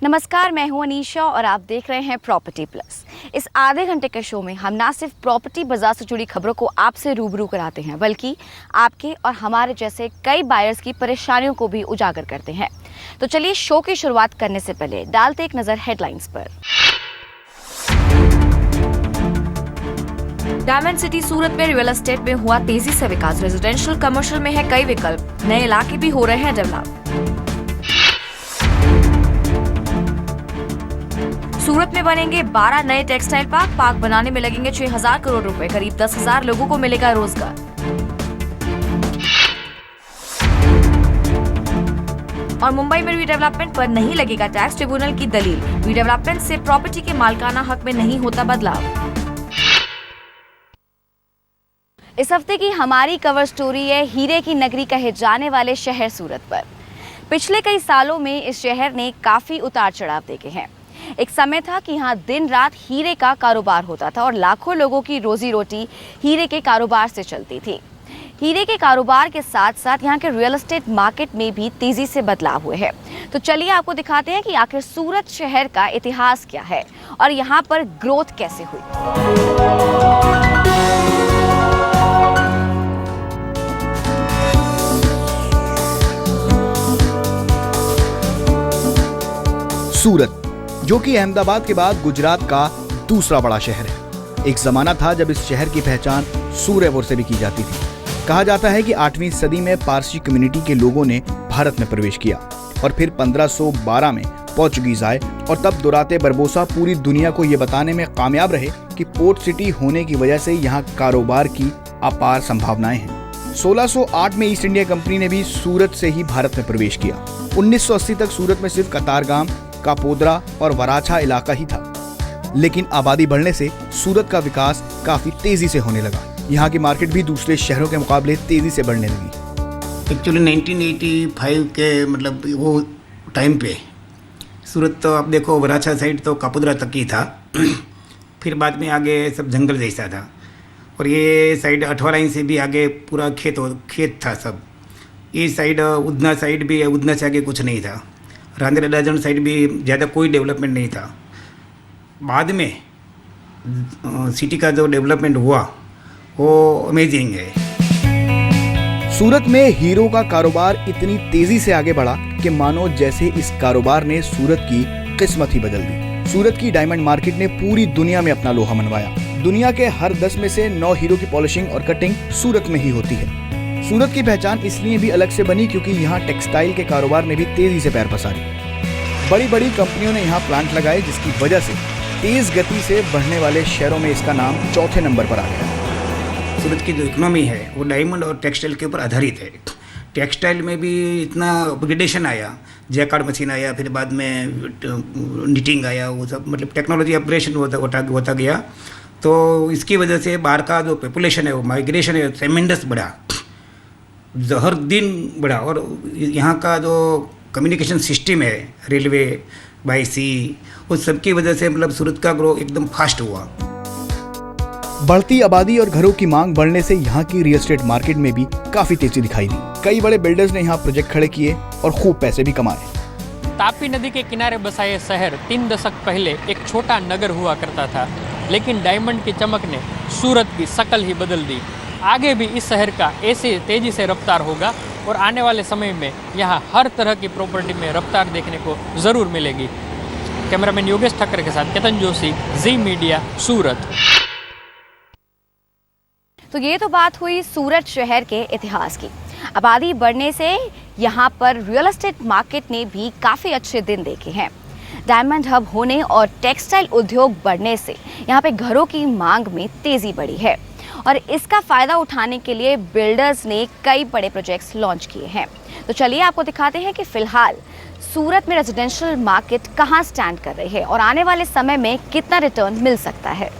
नमस्कार, मैं हूं अनीशा और आप देख रहे हैं प्रॉपर्टी प्लस। इस आधे घंटे के शो में हम ना सिर्फ प्रॉपर्टी बाजार से जुड़ी खबरों को आपसे रूबरू कराते हैं, बल्कि आपके और हमारे जैसे कई बायर्स की परेशानियों को भी उजागर करते हैं। तो चलिए शो की शुरुआत करने से पहले डालते एक नजर हेडलाइंस पर। डायमंड सिटी सूरत में रियल एस्टेट में हुआ तेजी से विकास। रेजिडेंशियल कमर्शियल में है कई विकल्प, नए इलाके भी हो रहे हैं डेवलप। सूरत में बनेंगे 12 नए टेक्सटाइल पार्क बनाने में लगेंगे 6,000 करोड़ रुपए, करीब 10,000 लोगों को मिलेगा रोजगार। और मुंबई में रीडेवलपमेंट पर नहीं लगेगा टैक्स, ट्रिब्यूनल की दलील। रीडेवलपमेंट से प्रॉपर्टी के मालिकाना हक में नहीं होता बदलाव। इस हफ्ते की हमारी कवर स्टोरी है हीरे की नगरी कहे जाने वाले शहर सूरत पर। पिछले कई सालों में इस शहर ने काफी उतार चढ़ाव देखे हैं। एक समय था कि यहाँ दिन रात हीरे का कारोबार होता था और लाखों लोगों की रोजी रोटी हीरे के कारोबार से चलती थी। हीरे के कारोबार के साथ साथ यहाँ के रियल एस्टेट मार्केट में भी तेजी से बदलाव हुए हैं। तो चलिए आपको दिखाते हैं कि आखिर सूरत शहर का इतिहास क्या है और यहाँ पर ग्रोथ कैसे हुई। सूरत, जो कि अहमदाबाद के बाद गुजरात का दूसरा बड़ा शहर है। एक जमाना था जब इस शहर की पहचान सूर्यपुर से भी की जाती थी। कहा जाता है कि 8वीं सदी में पारसी कम्युनिटी के लोगों ने भारत में प्रवेश किया और फिर 1512 में पोर्चुगीज आए और तब दुराते बरबोसा पूरी दुनिया को ये बताने में कामयाब रहे कि पोर्ट सिटी होने की वजह से यहाँ कारोबार की अपार संभावनाएं हैं। 1608 में ईस्ट इंडिया कंपनी ने भी सूरत से ही भारत में प्रवेश किया। 1980 तक सूरत में सिर्फ कतारगाम, कापोद्रा और वराछा इलाका ही था, लेकिन आबादी बढ़ने से सूरत का विकास काफी तेजी से होने लगा। यहाँ की मार्केट भी दूसरे शहरों के मुकाबले तेजी से बढ़ने लगी। एक्चुअली 1985 के मतलब वो टाइम पे सूरत तो आप देखो वराछा साइड तो कापोद्रा तक ही था, फिर बाद में आगे सब जंगल जैसा था और ये साइड 18 इंच से भी आगे पूरा खेत था सब। ये साइड उधना साइड भी, उधना से आगे कुछ नहीं था। रांदेर डाजन साइड भी ज़्यादा कोई डेवलपमेंट नहीं था। बाद में सिटी का जो डेवलपमेंट हुआ वो अमेजिंग है। सूरत में हीरो का कारोबार इतनी तेजी से आगे बढ़ा कि मानो जैसे इस कारोबार ने सूरत की किस्मत ही बदल दी। सूरत की डायमंड मार्केट ने पूरी दुनिया में अपना लोहा मनवाया। दुनिया के हर 10 में से 9 हीरो की पॉलिशिंग और कटिंग सूरत में ही होती है। सूरत की पहचान इसलिए भी अलग से बनी क्योंकि यहाँ टेक्सटाइल के कारोबार ने भी तेजी से पैर पसारे। बड़ी बड़ी कंपनियों ने यहाँ प्लांट लगाए, जिसकी वजह से तेज गति से बढ़ने वाले शहरों में इसका नाम चौथे नंबर पर आ गया। सूरत की जो इकोनॉमी है वो डायमंड और टेक्सटाइल के ऊपर आधारित है। टेक्सटाइल में भी इतना अपग्रेडेशन आया, जैकार्ड मशीन आया, फिर बाद में निटिंग आया, वो सब मतलब टेक्नोलॉजी अपग्रेडेशन होता गया। तो इसकी वजह से बाहर का जो पॉपुलेशन है वो माइग्रेशन है ट्रेमेंडस बढ़ा, हर दिन बढ़ा। और यहाँ का जो कम्युनिकेशन सिस्टम है, रेलवे बाई सी, उस सब की वजह से मतलब सूरत का ग्रो एकदम फास्ट हुआ। बढ़ती आबादी और घरों की मांग बढ़ने से यहाँ की रियल एस्टेट मार्केट में भी काफी तेजी दिखाई दी। कई बड़े बिल्डर्स ने यहाँ प्रोजेक्ट खड़े किए और खूब पैसे भी कमाए। तापी नदी के किनारे बसा ये शहर 3 दशक पहले एक छोटा नगर हुआ करता था, लेकिन डायमंड की चमक ने सूरत की शक्ल ही बदल दी। आगे भी इस शहर का ऐसे तेजी से रफ्तार होगा और आने वाले समय में यहाँ हर तरह की प्रॉपर्टी में रफ्तार देखने को ज़रूर मिलेगी। कैमरामैन योगेश ठक्कर के साथ केतन जोशी, जी मीडिया, सूरत। तो ये तो बात हुई सूरत शहर के इतिहास की। आबादी बढ़ने से यहाँ पर रियल एस्टेट मार्केट ने भी काफ़ी अच्छे दिन देखे हैं। डायमंड हब होने और टेक्सटाइल उद्योग बढ़ने से यहाँ पे घरों की मांग में तेज़ी बढ़ी है और इसका फ़ायदा उठाने के लिए बिल्डर्स ने कई बड़े प्रोजेक्ट्स लॉन्च किए हैं। तो चलिए आपको दिखाते हैं कि फ़िलहाल सूरत में रेजिडेंशियल मार्केट कहाँ स्टैंड कर रही है और आने वाले समय में कितना रिटर्न मिल सकता है।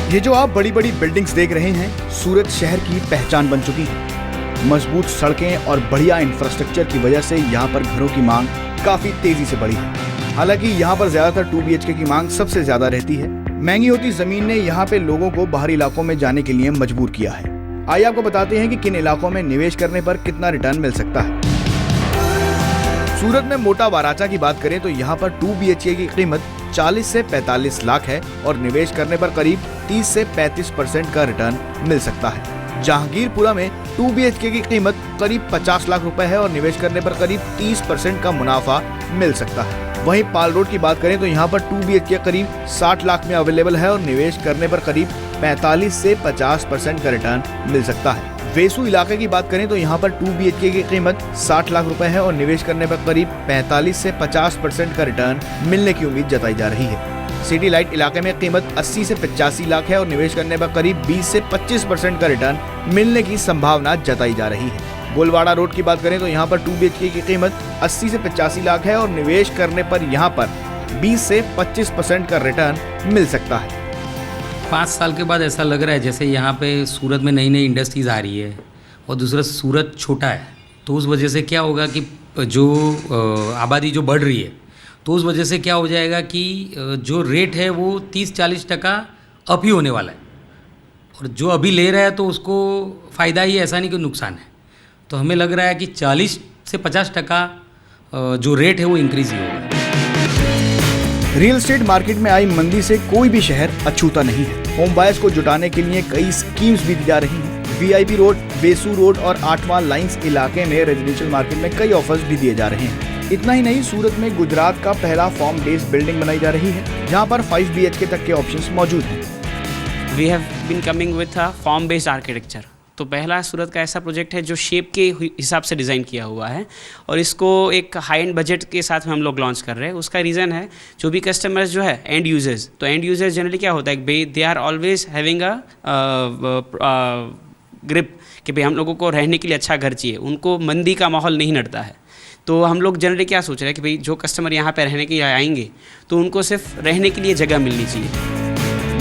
ये जो आप बड़ी बड़ी बिल्डिंग्स देख रहे हैं, सूरत शहर की पहचान बन चुकी है। मजबूत सड़कें और बढ़िया इंफ्रास्ट्रक्चर की वजह से यहाँ पर घरों की मांग काफी तेजी से बढ़ी है। हालांकि यहाँ पर ज्यादातर 2 BHK की मांग सबसे ज्यादा रहती है। महंगी होती जमीन ने यहाँ पे लोगों को बाहरी इलाकों में जाने के लिए मजबूर किया है। आइए आपको बताते हैं कि किन इलाकों में निवेश करने पर कितना रिटर्न मिल सकता है। सूरत में मोटा वाराचा की बात करें तो यहाँ पर 2 BHK की कीमत 40 से 45 लाख है और निवेश करने पर करीब 30 से 35% का रिटर्न मिल सकता है। जहांगीरपुरा में 2 BHK की कीमत करीब 50 लाख रुपए है और निवेश करने पर करीब 30% का मुनाफा मिल सकता है। वहीं पाल रोड की बात करें तो यहाँ पर 2 BHK करीब 60 लाख में अवेलेबल है और निवेश करने पर करीब 45 से 50% का रिटर्न मिल सकता है। वेसू इलाके की बात करें तो यहाँ पर 2 BHK की कीमत 60 लाख रुपए है और निवेश करने पर करीब 45 से 50% का रिटर्न मिलने की उम्मीद जताई जा रही है। सिटी लाइट इलाके में कीमत 80 से 85 लाख है और निवेश करने पर करीब 20 से 25% का रिटर्न मिलने की संभावना जताई जा रही है। गोलवाड़ा रोड की बात करें तो यहाँ पर 2 BHK की कीमत 80 से 85 लाख है और निवेश करने पर यहाँ पर 20 से 25% का रिटर्न मिल सकता है। 5 साल के बाद ऐसा लग रहा है जैसे यहाँ पे सूरत में नई नई इंडस्ट्रीज़ आ रही है और दूसरा सूरत छोटा है, तो उस वजह से क्या होगा कि जो आबादी जो बढ़ रही है तो उस वजह से क्या हो जाएगा कि जो रेट है वो 30-40% अप ही होने वाला है और जो अभी ले रहा है तो उसको फ़ायदा ही है, ऐसा नहीं कि नुकसान है। तो हमें लग रहा है कि 40 से 50% जो रेट है वो इंक्रीज़ ही होगा। रियल एस्टेट मार्केट में आई मंदी से कोई भी शहर अछूता नहीं है। होम बायर्स को जुटाने के लिए कई स्कीम्स भी दी जा रही हैं। VIP रोड, वेसू रोड और 8वां लाइंस इलाके में रेजिडेंशियल मार्केट में कई ऑफर्स भी दिए जा रहे हैं। इतना ही नहीं, सूरत में गुजरात का पहला फॉर्म बेस्ड बिल्डिंग बनाई जा रही है जहां पर 5 BHK तक के ऑप्शंस मौजूद हैं। We have been coming with a form based architecture. तो पहला सूरत का ऐसा प्रोजेक्ट है जो शेप के हिसाब से डिज़ाइन किया हुआ है और इसको एक हाई एंड बजट के साथ में हम लोग लॉन्च कर रहे हैं। उसका रीज़न है जो भी कस्टमर्स जो है एंड यूजर्स, तो एंड यूजर्स जनरली क्या होता है, they are always having a grip कि भाई हम लोगों को रहने के लिए अच्छा घर चाहिए, उनको मंदी का माहौल नहीं नड़ता है। तो हम लोग जनरली क्या सोच रहे हैं कि भाई जो कस्टमर यहाँ पे रहने के लिए आएंगे तो उनको सिर्फ रहने के लिए जगह मिलनी चाहिए।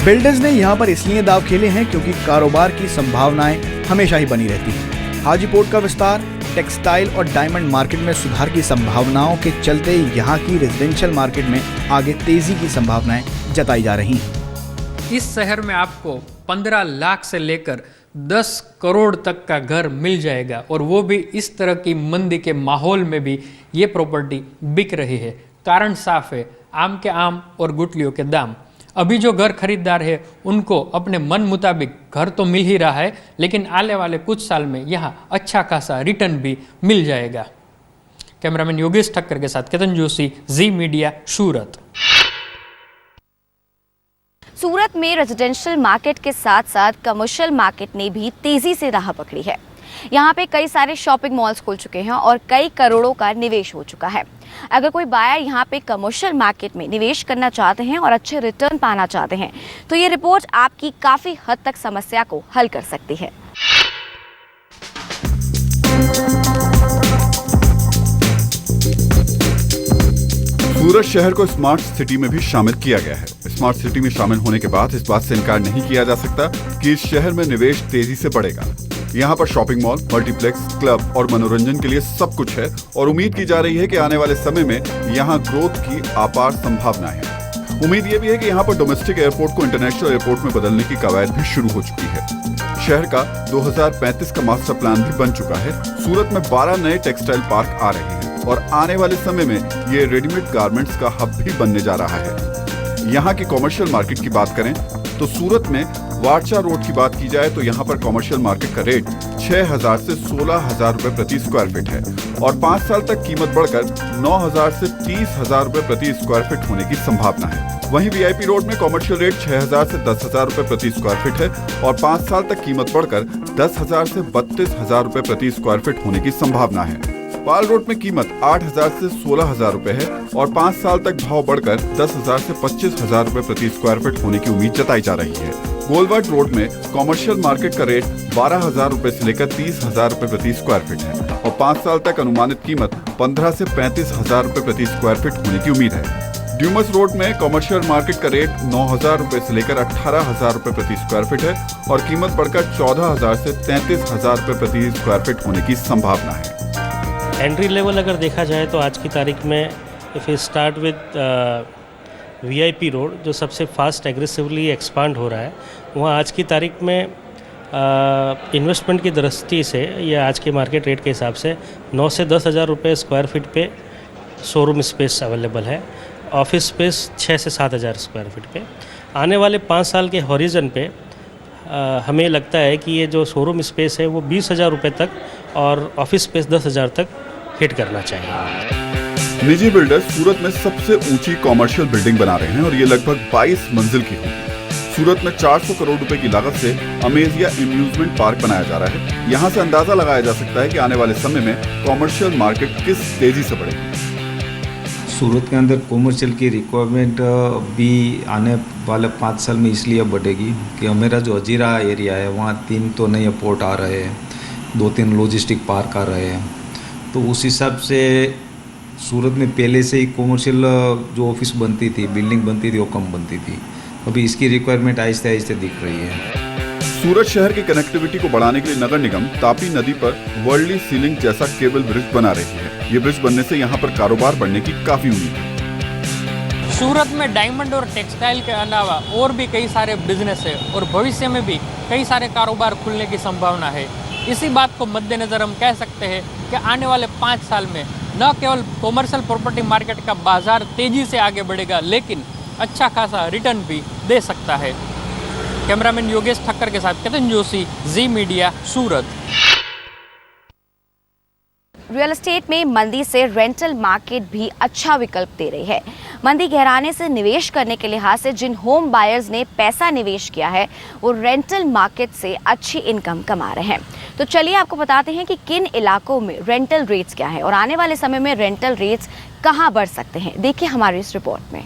बिल्डर्स ने यहाँ पर इसलिए दाव खेले हैं क्योंकि कारोबार की संभावनाएं हमेशा ही बनी रहती हैं। हाजीपोर्ट का विस्तार, टेक्सटाइल और डायमंड मार्केट में सुधार की संभावनाओं के चलते यहाँ की रेजिडेंशियल मार्केट में आगे तेजी की संभावनाएं जताई जा रही हैं। इस शहर में आपको 15 लाख से लेकर 10 करोड़ तक का घर मिल जाएगा और वो भी इस तरह की मंदी के माहौल में भी ये प्रॉपर्टी बिक रही है। कारण साफ है, आम के आम और गुठलियों के दाम। अभी जो घर खरीदार है उनको अपने मन मुताबिक घर तो मिल ही रहा है, लेकिन आने वाले कुछ साल में यहाँ अच्छा खासा रिटर्न भी मिल जाएगा। कैमरामैन योगेश ठक्कर के साथ केतन जोशी, जी मीडिया, सूरत। सूरत में रेजिडेंशियल मार्केट के साथ साथ कमर्शियल मार्केट ने भी तेजी से राह पकड़ी है। यहाँ पे कई सारे शॉपिंग मॉल्स खुल चुके हैं और कई करोड़ों का निवेश हो चुका है। अगर कोई बायर यहाँ पे कमर्शियल मार्केट में निवेश करना चाहते हैं और अच्छे रिटर्न पाना चाहते हैं तो ये रिपोर्ट आपकी काफ़ी हद तक समस्या को हल कर सकती है। सूरत शहर को स्मार्ट सिटी में भी शामिल किया गया है। स्मार्ट सिटी में शामिल होने के बाद इस बात से इनकार नहीं किया जा सकता कि इस शहर में निवेश तेजी से बढ़ेगा। यहाँ पर शॉपिंग मॉल, मल्टीप्लेक्स, क्लब और मनोरंजन के लिए सब कुछ है और उम्मीद की जा रही है कि आने वाले समय में यहाँ ग्रोथ की अपार संभावना है। उम्मीद ये भी है कि यहाँ पर डोमेस्टिक एयरपोर्ट को इंटरनेशनल एयरपोर्ट में बदलने की कवायद भी शुरू हो चुकी है। शहर का 2035 का मास्टर प्लान भी बन चुका है। सूरत में 12 नए टेक्सटाइल पार्क आ रहे हैं और आने वाले समय में ये रेडीमेड गारमेंट्स का हब भी बनने जा रहा है। यहाँ की कॉमर्शियल मार्केट की बात करें तो सूरत में वारचा रोड की बात की जाए तो यहाँ पर कॉमर्शियल मार्केट का रेट 6,000 से 16,000 रुपए प्रति स्क्वायर फीट है और 5 साल तक कीमत बढ़कर 9,000 से 30,000 रुपए प्रति स्क्वायर फीट होने की संभावना है। वहीं VIP रोड में कॉमर्शियल रेट 6,000 से 10,000 रुपए प्रति स्क्वायर फीट है और 5 साल तक कीमत बढ़कर 10,000 से 32,000 रुपए प्रति स्क्वायर फीट होने की संभावना है। पाल रोड में कीमत 8,000 से 16,000 रुपए है और 5 साल तक भाव बढ़कर 10,000 से 25,000 रुपए प्रति स्क्वायर फीट होने की उम्मीद जताई जा रही है। गोलवाड़ रोड में कॉमर्शियल मार्केट का रेट 12,000 रुपए से लेकर 30,000 रुपए प्रति स्क्वायर फीट है और 5 साल तक अनुमानित कीमत 15 से 35,000 रुपए प्रति स्क्वायर फीट होने की उम्मीद है। ड्यूमस रोड में कॉमर्शियल मार्केट का रेट 9,000 रुपए से लेकर 18,000 रुपए प्रति स्क्वायर फीट है और कीमत बढ़कर 14,000 से 33,000 रुपए प्रति स्क्वायर फीट होने की संभावना है। एंट्री लेवल अगर देखा जाए तो आज की तारीख में if you start with VIP road जो सबसे फास्ट एग्रेसिवली एक्सपांड हो रहा है, वहाँ आज की तारीख में इन्वेस्टमेंट की दृष्टि से या आज के मार्केट रेट के हिसाब से 9 से 10 हज़ार रुपये स्क्वायर फीट पे शोरूम स्पेस अवेलेबल है। ऑफिस स्पेस 6 से 7 हज़ार स्क्वायर फीट पे। आने वाले 5 साल के हॉरिजन पे हमें लगता है कि ये जो शोरूम स्पेस है वो 20,000 रुपये तक और ऑफिस स्पेस 10,000 तक हिट करना चाहिए। निजी बिल्डर्स सूरत में सबसे ऊंची कॉमर्शियल बिल्डिंग बना रहे हैं और ये लगभग 22 मंजिल की होगी। सूरत में 400 करोड़ रुपए की लागत से अमेजिया एम्यूजमेंट पार्क बनाया जा रहा है। यहाँ से अंदाजा लगाया जा सकता है कि आने वाले समय में कॉमर्शियल मार्केट किस तेजी से बढ़ेगी। सूरत के अंदर कॉमर्शियल की रिक्वायरमेंट भी आने वाले 5 साल में इसलिए बढ़ेगी कि मेरा जो हजीरा एरिया है वहाँ 3 तो नए पोर्ट आ रहे हैं, 2-3 लॉजिस्टिक पार्क आ रहे हैं। तो उस हिसाब से सूरत में पहले से ही कॉमर्शियल जो ऑफिस बनती थी, बिल्डिंग बनती थी, वो कम बनती थी। अभी इसकी रिक्वायरमेंट आहिस्ते आहिस्ते दिख रही है। सूरत शहर की कनेक्टिविटी को बढ़ाने के लिए नगर निगम तापी नदी पर वर्ल्डली सीलिंग जैसा केबल ब्रिज बना रही है। ये ब्रिज बनने से यहाँ पर कारोबार बढ़ने की काफी उम्मीद है। सूरत में डायमंड और टेक्सटाइल के अलावा और भी कई सारे बिजनेस है और भविष्य में भी कई सारे कारोबार खुलने की संभावना है। इसी बात को मद्देनजर हम कह सकते हैं कि आने वाले 5 साल में न केवल कॉमर्शियल प्रॉपर्टी मार्केट का बाजार तेजी से आगे बढ़ेगा, लेकिन अच्छा खासा रिटर्न भी दे सकता है। कैमरामैन योगेश ठक्कर के साथ केतन जोशी, जी मीडिया, सूरत। रियल एस्टेट में मंदी से रेंटल मार्केट भी अच्छा विकल्प दे रही है। मंदी गहराने से निवेश करने के लिहाज से जिन होम बायर्स ने पैसा निवेश किया है वो रेंटल मार्केट से अच्छी इनकम कमा रहे हैं। तो चलिए आपको बताते हैं कि किन इलाकों में रेंटल रेट्स क्या है और आने वाले समय में रेंटल रेट्स कहां बढ़ सकते हैं। देखिए हमारी इस रिपोर्ट में।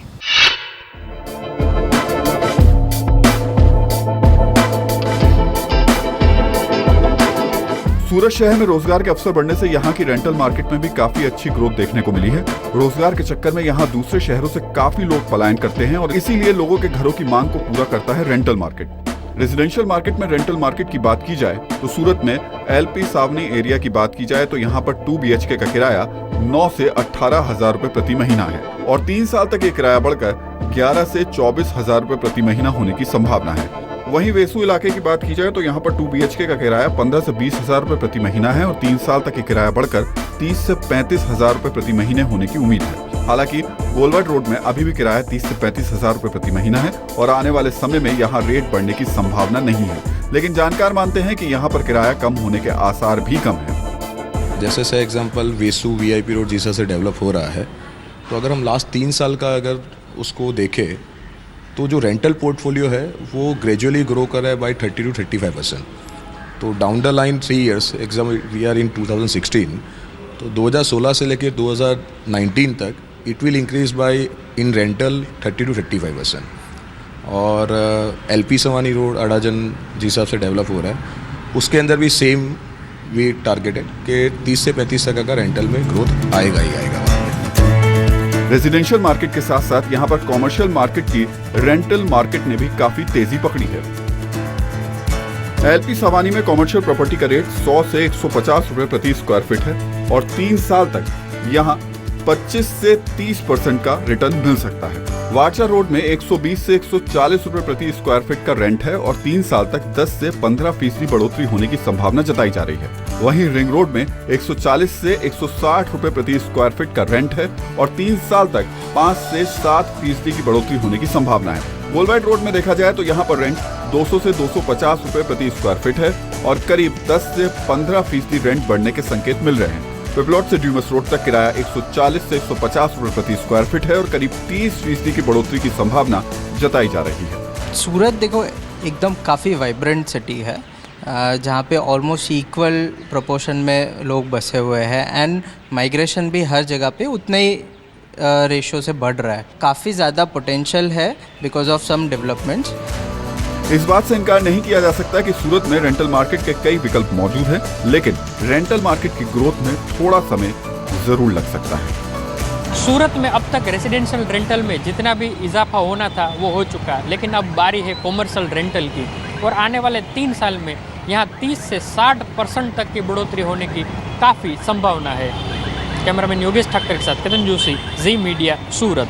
सूरत शहर में रोजगार के अवसर बढ़ने से यहाँ की रेंटल मार्केट में भी काफी अच्छी ग्रोथ देखने को मिली है। रोजगार के चक्कर में यहाँ दूसरे शहरों से काफी लोग पलायन करते हैं और इसीलिए लोगों के घरों की मांग को पूरा करता है रेंटल मार्केट। रेजिडेंशियल मार्केट में रेंटल मार्केट की बात की जाए तो सूरत में एलपी सावनी एरिया की बात की जाए तो यहाँ पर 2 BHK का किराया 9 से 18,000 रुपए प्रति महीना है और 3 साल तक ये किराया बढ़कर 11 से 24,000 रुपए प्रति महीना होने की संभावना है। वहीं वेसू इलाके की बात की जाए तो यहाँ पर 2 BHK का किराया 15 से 20,000 रुपए प्रति महीना है और 3 साल तक ये किराया बढ़कर 30 से 35,000 रुपए प्रति महीने होने की उम्मीद है। हालांकि गोलवर्ड रोड में अभी भी किराया 30 से 35,000 रुपए प्रति महीना है और आने वाले समय में यहाँ रेट बढ़ने की संभावना नहीं है, लेकिन जानकार मानते हैं कि यहाँ पर किराया कम होने के आसार भी कम है। जैसे से एग्जाम्पल वेसू VIP रोड जिस से डेवलप हो रहा है, तो अगर हम लास्ट 3 साल का अगर उसको देखें तो जो रेंटल पोर्टफोलियो है वो ग्रेजुअली ग्रो कर रहा है बाय 30 to 35%। तो down the line 3 years exam we are in 2016, तो 2016 से लेकर 2019 तक it will increase by in rental 30 to 35%। और LP सवानी रोड अडाजन जिस हिसाब से डेवलप हो रहा है उसके अंदर भी सेम वी टारगेटेड कि 30 से 35% का रेंटल में ग्रोथ आएगा ही आएगा। रेजिडेंशियल मार्केट के साथ साथ यहाँ पर कॉमर्शियल मार्केट की रेंटल मार्केट ने भी काफी तेजी पकड़ी है। LP सवानी में कॉमर्शियल प्रॉपर्टी का रेट 100 से 150 रुपए प्रति स्क्वायर फीट है और 3 साल तक यहाँ 25 से 30% का रिटर्न मिल सकता है। वाचा रोड में 120 से 140 रुपए प्रति स्क्वायर फीट का रेंट है और 3 साल तक 10 से 15% बढ़ोतरी होने की संभावना जताई जा रही है। वहीं रिंग रोड में 140 से 160 रुपए प्रति स्क्वायर फीट का रेंट है और 3 साल तक 5 से 7% की बढ़ोतरी होने की संभावना है। गोलवाइट रोड में देखा जाए तो यहाँ पर रेंट 200 से 250 रुपए प्रति स्क्वायर फीट है और करीब 10 से 15% रेंट बढ़ने के संकेत मिल रहे हैं। पिपलॉट से ड्यूमस रोड तक किराया 140 से 150 रुपए प्रति स्क्वायर फीट है और करीब 30% की बढ़ोतरी की संभावना जताई जा रही है। सूरत देखो एकदम काफ़ी वाइब्रेंट सिटी है जहाँ पे ऑलमोस्ट इक्वल प्रोपोर्शन में लोग बसे हुए हैं एंड माइग्रेशन भी हर जगह पे उतने ही रेशो से बढ़ रहा है। काफ़ी ज़्यादा पोटेंशियल है बिकॉज ऑफ सम डेवलपमेंट्स। इस बात से इनकार नहीं किया जा सकता कि सूरत में रेंटल मार्केट के कई विकल्प मौजूद हैं, लेकिन रेंटल मार्केट की ग्रोथ में थोड़ा समय जरूर लग सकता है। सूरत में अब तक रेजिडेंशियल रेंटल में जितना भी इजाफा होना था वो हो चुका, लेकिन अब बारी है कॉमर्शियल रेंटल की और आने वाले 3 साल में यहाँ 30 से 60% तक की बढ़ोतरी होने की काफ़ी संभावना है। कैमरामैन योगेश ठक्कर के साथ केतन जोशी, जी मीडिया, सूरत।